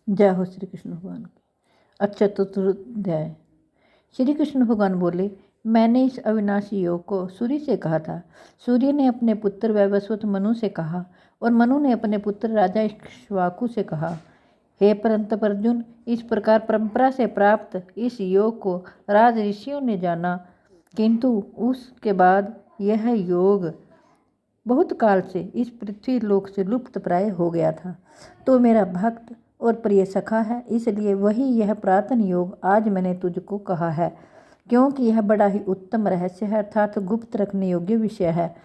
जय हो श्री कृष्ण भगवान की। अच्छा चतुर्ध्याय। श्री कृष्ण भगवान बोले, मैंने इस अविनाशी योग को सूर्य से कहा था। सूर्य ने अपने पुत्र वैवस्वत मनु से कहा और मनु ने अपने पुत्र राजा इक्ष्वाकु से कहा। हे परंतप अर्जुन, इस प्रकार परंपरा से प्राप्त इस योग को राज ऋषियों ने जाना, किंतु उसके बाद यह योग बहुत काल से इस पृथ्वी लोक से लुप्त प्राय हो गया था। तो मेरा भक्त और प्रिय सखा है, इसलिए वही यह प्रार्थना योग आज मैंने तुझको कहा है, क्योंकि यह बड़ा ही उत्तम रहस्य है, अर्थात गुप्त रखने योग्य विषय है।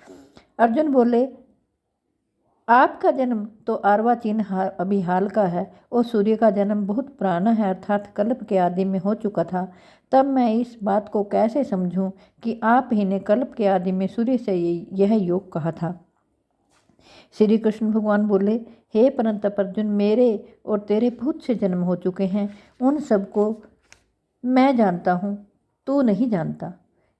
अर्जुन बोले, आपका जन्म तो अर्वाचीन अभी हाल का है और सूर्य का जन्म बहुत पुराना है, अर्थात कल्प के आदि में हो चुका था। तब मैं इस बात को कैसे समझूं कि आप ही ने कल्प के आदि में सूर्य से यह योग कहा था। श्री कृष्ण भगवान बोले, हे परंतप अर्जुन, मेरे और तेरे बहुत से जन्म हो चुके हैं, उन सबको मैं जानता हूँ, तू नहीं जानता।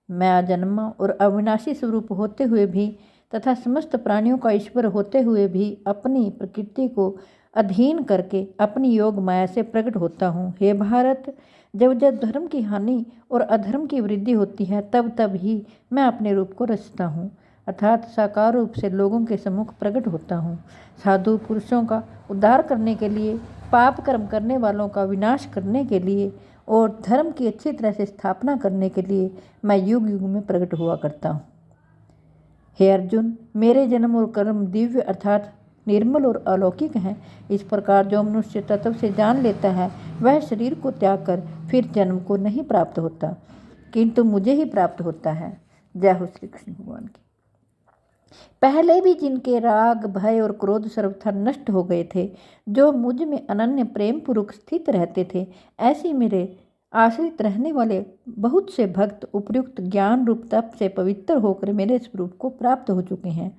मैं अजन्मा और अविनाशी स्वरूप होते हुए भी तथा समस्त प्राणियों का ईश्वर होते हुए भी अपनी प्रकृति को अधीन करके अपनी योग माया से प्रकट होता हूँ। हे भारत, जब जब धर्म की हानि और अधर्म की वृद्धि होती है, तब तब ही मैं अपने रूप को रचता हूँ, अर्थात साकार रूप से लोगों के सम्मुख प्रकट होता हूँ। साधु पुरुषों का उद्धार करने के लिए, पाप कर्म करने वालों का विनाश करने के लिए और धर्म की अच्छी तरह से स्थापना करने के लिए मैं युग युग में प्रकट हुआ करता हूँ। हे अर्जुन, मेरे जन्म और कर्म दिव्य अर्थात निर्मल और अलौकिक हैं। इस प्रकार जो मनुष्य तत्व से जान लेता है, वह शरीर को त्याग कर फिर जन्म को नहीं प्राप्त होता, किंतु मुझे ही प्राप्त होता है। जय हो श्री कृष्ण भगवान की। पहले भी जिनके राग, भय और क्रोध सर्वथा नष्ट हो गए थे, जो मुझ में अनन्य प्रेम पूर्वक स्थित रहते थे, ऐसे मेरे आश्रित रहने वाले बहुत से भक्त उपयुक्त ज्ञान रूप तप से पवित्र होकर मेरे स्वरूप को प्राप्त हो चुके हैं।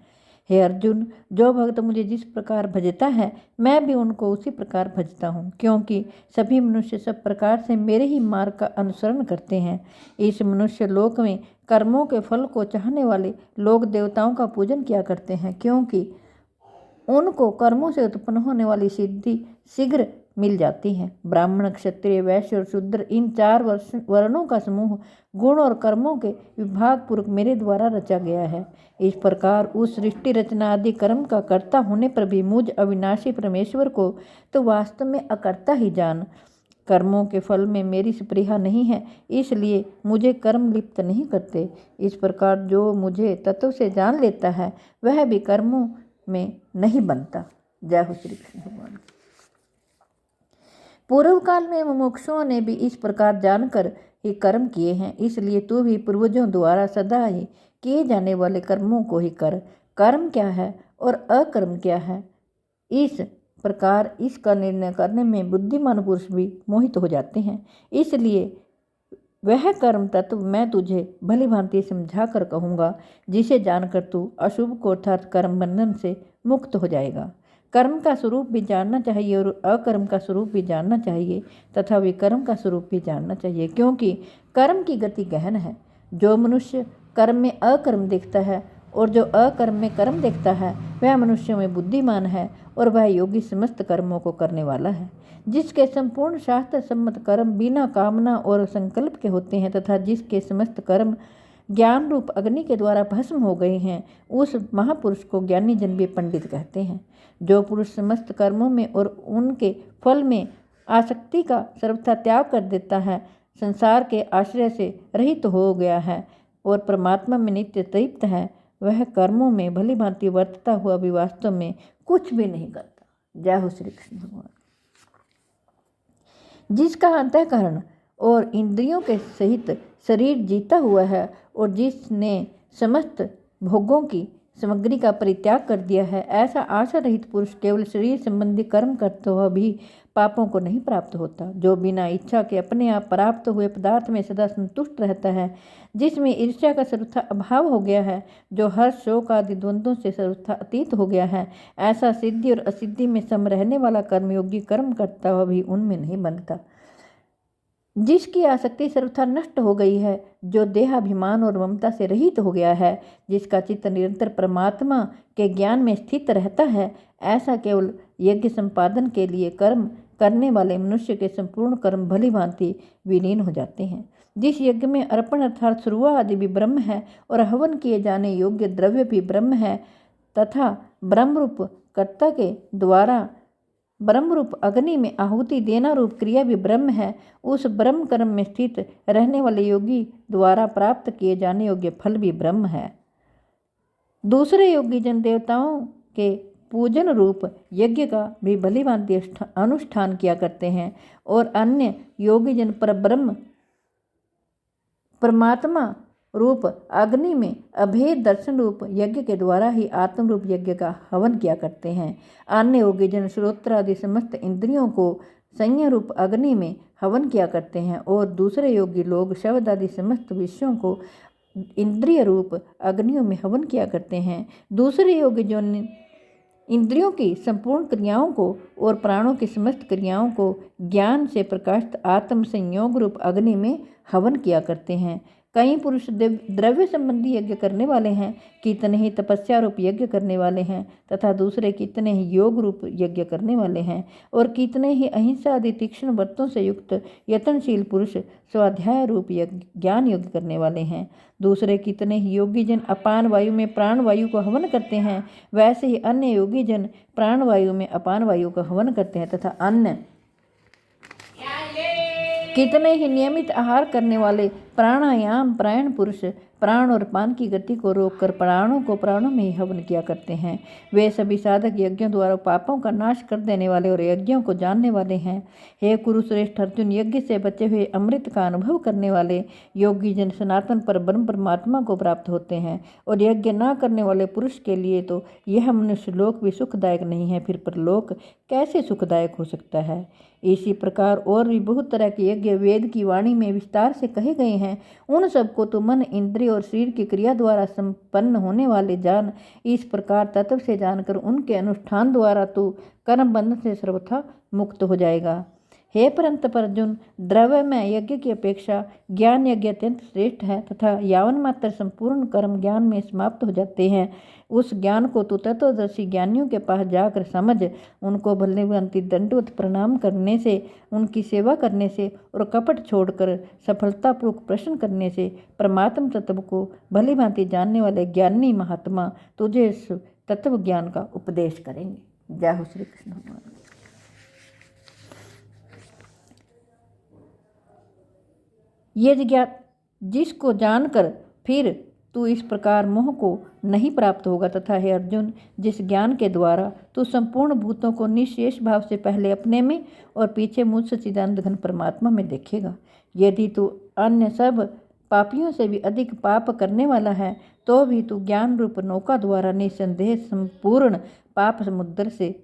हे अर्जुन, जो भक्त मुझे जिस प्रकार भजता है, मैं भी उनको उसी प्रकार भजता हूँ, क्योंकि सभी मनुष्य सब प्रकार से मेरे ही मार्ग का अनुसरण करते हैं। इस मनुष्य लोक में कर्मों के फल को चाहने वाले लोग देवताओं का पूजन किया करते हैं, क्योंकि उनको कर्मों से उत्पन्न होने वाली सिद्धि शीघ्र मिल जाती है। ब्राह्मण, क्षत्रिय, वैश्य और शूद्र, इन चार वर्णों का समूह गुण और कर्मों के विभाग पूर्वक मेरे द्वारा रचा गया है। इस प्रकार उस सृष्टि रचना आदि कर्म का कर्ता होने पर भी मुझ अविनाशी परमेश्वर को तो वास्तव में अकर्ता ही जान। कर्मों के फल में मेरी स्पृहा नहीं है, इसलिए मुझे कर्म लिप्त नहीं करते। इस प्रकार जो मुझे तत्व से जान लेता है, वह भी कर्मों में नहीं बनता। जय हो श्री कृष्ण भगवान। पूर्व काल में मुमुक्षुओं ने भी इस प्रकार जानकर ही कर्म किए हैं, इसलिए तू भी पूर्वजों द्वारा सदा ही किए जाने वाले कर्मों को ही कर। कर्म क्या है और अकर्म क्या है, इस प्रकार इसका निर्णय करने में बुद्धिमान पुरुष भी मोहित हो जाते हैं। इसलिए वह कर्म तत्व मैं तुझे भली भांति समझा कर कहूँगा, जिसे जानकर तू अशुभ को अर्थात कर्म बंधन से मुक्त हो जाएगा। कर्म का स्वरूप भी जानना चाहिए और अकर्म का स्वरूप भी जानना चाहिए तथा विकर्म का स्वरूप भी जानना चाहिए, क्योंकि कर्म की गति गहन है। जो मनुष्य कर्म में अकर्म देखता है और जो अकर्म में कर्म देखता है, वह मनुष्यों में बुद्धिमान है और वह योगी समस्त कर्मों को करने वाला है। जिसके संपूर्ण शास्त्र सम्मत कर्म बिना कामना और संकल्प के होते हैं तथा जिसके समस्त कर्म ज्ञान रूप अग्नि के द्वारा भस्म हो गए हैं, उस महापुरुष को ज्ञानी जन भी पंडित कहते हैं। जो पुरुष समस्त कर्मों में और उनके फल में आसक्ति का सर्वथा त्याग कर देता है, संसार के आश्रय से रहित हो गया है और परमात्मा में नित्य तृप्त है, वह कर्मों में भली भांति वर्तता हुआ भी वास्तव में कुछ भी नहीं करता। जय हो श्री कृष्ण भगवान। जिसका अंतःकरण और इंद्रियों के सहित शरीर जीता हुआ है और जिसने समस्त भोगों की सामग्री का परित्याग कर दिया है, ऐसा आशा रहित पुरुष केवल शरीर संबंधी कर्म करते हुए भी पापों को नहीं प्राप्त होता। जो बिना इच्छा के अपने आप प्राप्त हुए पदार्थ में सदा संतुष्ट रहता है, जिसमें ईर्ष्या का सर्वथा अभाव हो गया है, जो हर्ष, शोक आदि द्वंद्वों से सर्वथा अतीत हो गया है, ऐसा सिद्धि और असिद्धि में सम रहने वाला कर्मयोगी कर्म करता हुआ भी उनमें नहीं बनता। जिसकी आसक्ति सर्वथा नष्ट हो गई है, जो देहाभिमान और ममता से रहित हो गया है, जिसका चित्त निरंतर परमात्मा के ज्ञान में स्थित रहता है, ऐसा केवल यज्ञ संपादन के लिए कर्म करने वाले मनुष्य के संपूर्ण कर्म भली भांति विलीन हो जाते हैं। जिस यज्ञ में अर्पण अर्थात सुरुआ आदि भी ब्रह्म है और हवन किए जाने योग्य द्रव्य भी ब्रह्म है तथा ब्रह्मरूप कर्ता के द्वारा ब्रह्मरूप अग्नि में आहुति देना रूप क्रिया भी ब्रह्म है, उस ब्रह्म कर्म में स्थित रहने वाले योगी द्वारा प्राप्त किए जाने योग्य फल भी ब्रह्म है। दूसरे योगी जन देवताओं के पूजन रूप यज्ञ का भी भली भांति अनुष्ठान किया करते हैं और अन्य योगी जन परब्रह्म परमात्मा रूप अग्नि में अभेद दर्शन रूप यज्ञ के द्वारा ही आत्म रूप यज्ञ का हवन किया करते हैं। अन्य योगी जन श्रोत्र आदि समस्त इंद्रियों को संयम रूप अग्नि में हवन किया करते हैं और दूसरे योगी लोग शब्द आदि समस्त विषयों को इंद्रिय रूप अग्नियों में हवन किया करते हैं। दूसरे योगी जो इंद्रियों की संपूर्ण क्रियाओं को और प्राणों की समस्त क्रियाओं को ज्ञान से प्रकाशित आत्म संयोग रूप अग्नि में हवन किया करते हैं। कई पुरुष द्रव्य संबंधी यज्ञ करने वाले हैं, कितने ही तपस्या रूप यज्ञ करने वाले हैं तथा दूसरे कितने ही योग रूप यज्ञ करने वाले हैं और कितने ही अहिंसा आदि तीक्ष्ण व्रतों से युक्त यत्नशील पुरुष स्वाध्याय रूप ज्ञान यज्ञ करने वाले हैं। दूसरे कितने ही योगी जन अपान वायु में प्राण वायु को हवन करते हैं, वैसे ही अन्य योगी जन प्राण वायु में अपान वायु का हवन करते हैं तथा अन्य कितने ही नियमित आहार करने वाले प्राणायाम प्राण पुरुष प्राण और पान की गति को रोककर प्राणों को प्राणों में ही हवन किया करते हैं। वे सभी साधक यज्ञों द्वारा पापों का नाश कर देने वाले और यज्ञों को जानने वाले हैं। हे कुरुश्रेष्ठ अर्जुन, यज्ञ से बचे हुए अमृत का अनुभव करने वाले योगी जन सनातन पर ब्रह्म परमात्मा को प्राप्त होते हैं और यज्ञ न करने वाले पुरुष के लिए तो यह मनुष्य लोक भी सुखदायक नहीं है, फिर परलोक कैसे सुखदायक हो सकता है। इसी प्रकार और भी बहुत तरह के यज्ञ वेद की वाणी में विस्तार से कहे गए हैं। उन सबको तो मन इंद्रिय और शरीर की क्रिया द्वारा संपन्न होने वाले जान। इस प्रकार तत्व से जानकर उनके अनुष्ठान द्वारा तो कर्म बंधन से सर्वथा मुक्त हो जाएगा। हे परंतप अर्जुन, द्रव्यमय यज्ञ की अपेक्षा ज्ञान यज्ञ अत्यंत श्रेष्ठ है तथा यावन मात्र संपूर्ण कर्म ज्ञान में समाप्त हो जाते हैं। उस ज्ञान को तू तत्वदर्शी ज्ञानियों के पास जाकर समझ, उनको भली भांति दंडवत प्रणाम करने से, उनकी सेवा करने से और कपट छोड़कर सफलतापूर्वक प्रश्न करने से परमात्म तत्व को भली भांति जानने वाले ज्ञानी महात्मा तुझे इस तत्व ज्ञान का उपदेश करेंगे। जय हो श्री कृष्ण भगवान। ये जिज्ञासा जिसको जानकर फिर तू इस प्रकार मोह को नहीं प्राप्त होगा तथा हे अर्जुन, जिस ज्ञान के द्वारा तू संपूर्ण भूतों को निशेष भाव से पहले अपने में और पीछे मुझ सच्चिदानंद घन परमात्मा में देखेगा। यदि तू अन्य सब पापियों से भी अधिक पाप करने वाला है तो भी तू ज्ञान रूप नौका द्वारा निसंदेह संपूर्ण पाप समुद्र से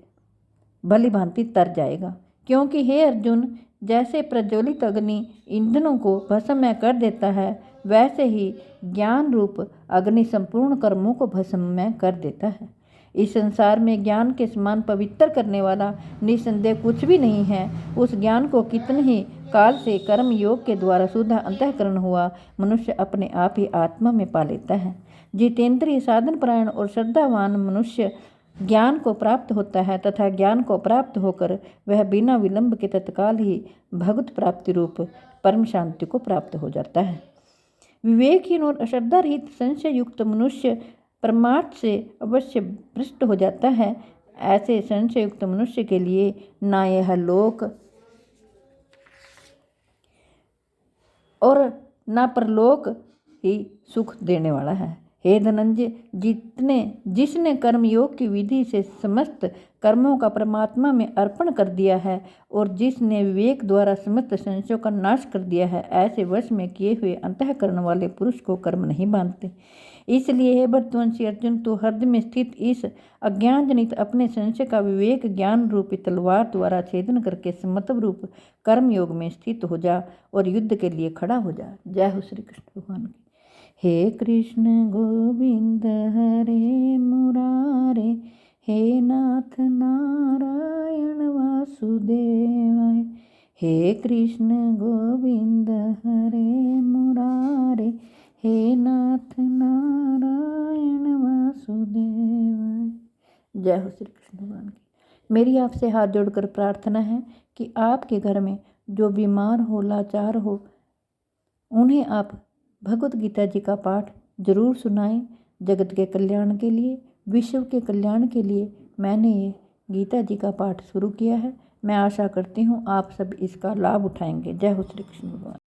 भली भांति तर जाएगा। क्योंकि हे अर्जुन, जैसे प्रज्वलित अग्नि ईंधनों को भस्ममय कर देता है, वैसे ही ज्ञान रूप अग्नि संपूर्ण कर्मों को भस्ममय कर देता है। इस संसार में ज्ञान के समान पवित्र करने वाला निसंदेह कुछ भी नहीं है। उस ज्ञान को कितने ही काल से कर्म योग के द्वारा शुद्ध अंतःकरण हुआ मनुष्य अपने आप ही आत्मा में पा लेता है। जितेंद्रिय साधन परायण और श्रद्धावान मनुष्य ज्ञान को प्राप्त होता है तथा ज्ञान को प्राप्त होकर वह बिना विलंब के तत्काल ही भगवत प्राप्ति रूप परम शांति को प्राप्त हो जाता है। विवेकहीन और अश्रद्धा रहित संशय युक्त मनुष्य परमार्थ से अवश्य भ्रष्ट हो जाता है। ऐसे संशय युक्त मनुष्य के लिए ना यह लोक और ना परलोक ही सुख देने वाला है। हे धनंजय, जिसने कर्म योग की विधि से समस्त कर्मों का परमात्मा में अर्पण कर दिया है और जिसने विवेक द्वारा समस्त संशयों का नाश कर दिया है, ऐसे वश में किए हुए अंतःकरण वाले पुरुष को कर्म नहीं बांधते। इसलिए हे भरतवंशी अर्जुन, तू हृदय में स्थित इस अज्ञान जनित अपने संशय का विवेक ज्ञान रूपी तलवार द्वारा छेदन करके समत्व रूप कर्म योग में स्थित हो जा और युद्ध के लिए खड़ा हो जा। जय हो श्री कृष्ण भगवान की। हे कृष्ण गोविंद हरे मुरारे, हे नाथ नारायण वासुदेवाय। हे कृष्ण गोविंद हरे मुरारे, हे नाथ नारायण वासुदेवाय। जय हो श्री कृष्ण भगवान की। मेरी आपसे हाथ जोड़कर प्रार्थना है कि आपके घर में जो बीमार हो, लाचार हो, उन्हें आप भगवत गीता जी का पाठ जरूर सुनाएं। जगत के कल्याण के लिए, विश्व के कल्याण के लिए मैंने ये गीता जी का पाठ शुरू किया है। मैं आशा करती हूँ आप सब इसका लाभ उठाएंगे। जय हो श्री कृष्ण भगवान।